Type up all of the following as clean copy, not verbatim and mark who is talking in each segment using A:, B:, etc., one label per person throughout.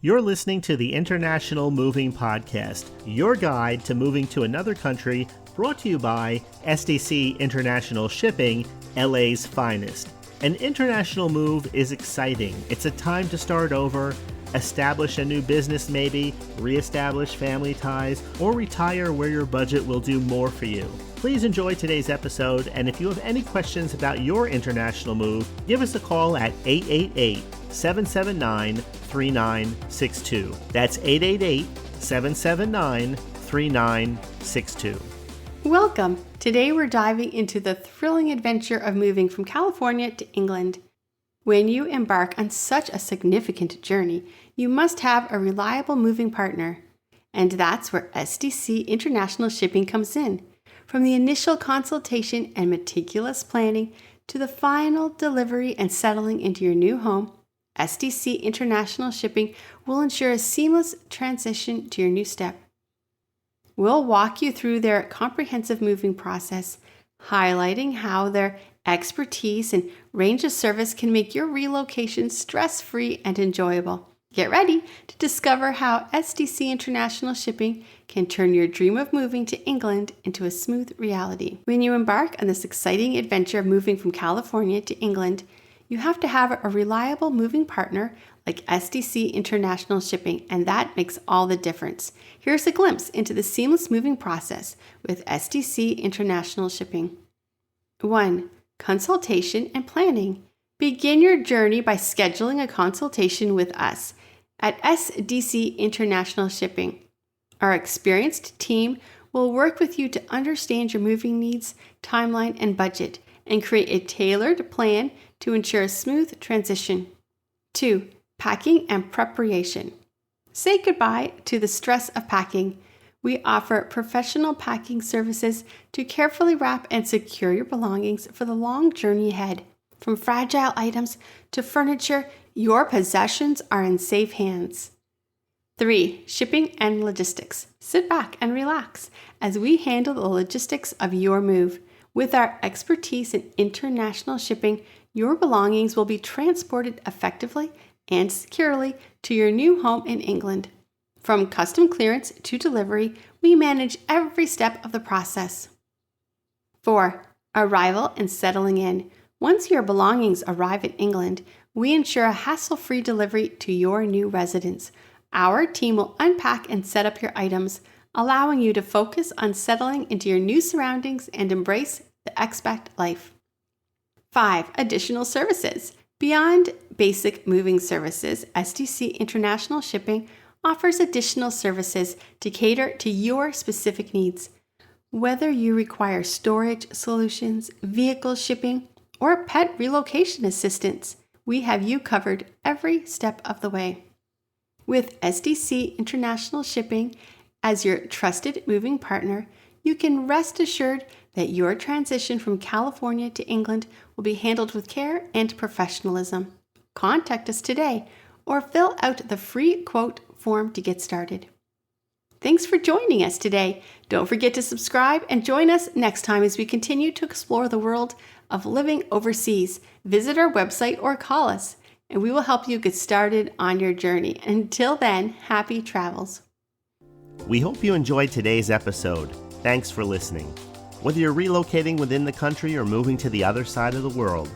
A: You're listening to the International Moving Podcast, your guide to moving to another country, brought to you by SDC International Shipping, LA's finest. An international move is exciting. It's a time to start over, establish a new business maybe, reestablish family ties, or retire where your budget will do more for you. Please enjoy today's episode, and if you have any questions about your international move, give us a call at 888-779-3962. That's 888-779-3962.
B: Welcome. Today we're diving into the thrilling adventure of moving from California to England. When you embark on such a significant journey, you must have a reliable moving partner. And that's where SDC International Shipping comes in. From the initial consultation and meticulous planning to the final delivery and settling into your new home, SDC International Shipping will ensure a seamless transition to your new step. We'll walk you through their comprehensive moving process, highlighting how their expertise and range of service can make your relocation stress-free and enjoyable. Get ready to discover how SDC International Shipping can turn your dream of moving to England into a smooth reality. When you embark on this exciting adventure of moving from California to England, you have to have a reliable moving partner like SDC International Shipping, and that makes all the difference. Here's a glimpse into the seamless moving process with SDC International Shipping. 1. Consultation and planning. Begin your journey by scheduling a consultation with us at SDC International Shipping. Our experienced team will work with you to understand your moving needs, timeline, and budget, and create a tailored plan to ensure a smooth transition. 2. Packing and preparation. Say goodbye to the stress of packing. We offer professional packing services to carefully wrap and secure your belongings for the long journey ahead. From fragile items to furniture, your possessions are in safe hands. 3. Shipping and logistics. Sit back and relax as we handle the logistics of your move. With our expertise in international shipping, your belongings will be transported effectively and securely to your new home in England. From custom clearance to delivery, we manage every step of the process. 4. Arrival and settling in. Once your belongings arrive in England, we ensure a hassle-free delivery to your new residence. Our team will unpack and set up your items, allowing you to focus on settling into your new surroundings and embrace the expat life. 5. Additional services. Beyond basic moving services, SDC International Shipping offers additional services to cater to your specific needs. Whether you require storage solutions, vehicle shipping, or pet relocation assistance, we have you covered every step of the way. With SDC International Shipping as your trusted moving partner, you can rest assured that your transition from California to England will be handled with care and professionalism. Contact us today or fill out the free quote form to get started. Thanks for joining us today. Don't forget to subscribe and join us next time as we continue to explore the world of living overseas. Visit our website or call us, and we will help you get started on your journey. Until then, happy travels.
A: We hope you enjoyed today's episode. Thanks for listening. Whether you're relocating within the country or moving to the other side of the world,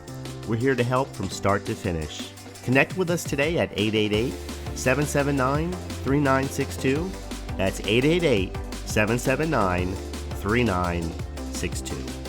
A: we're here to help from start to finish. Connect with us today at 888-779-3962. That's 888-779-3962.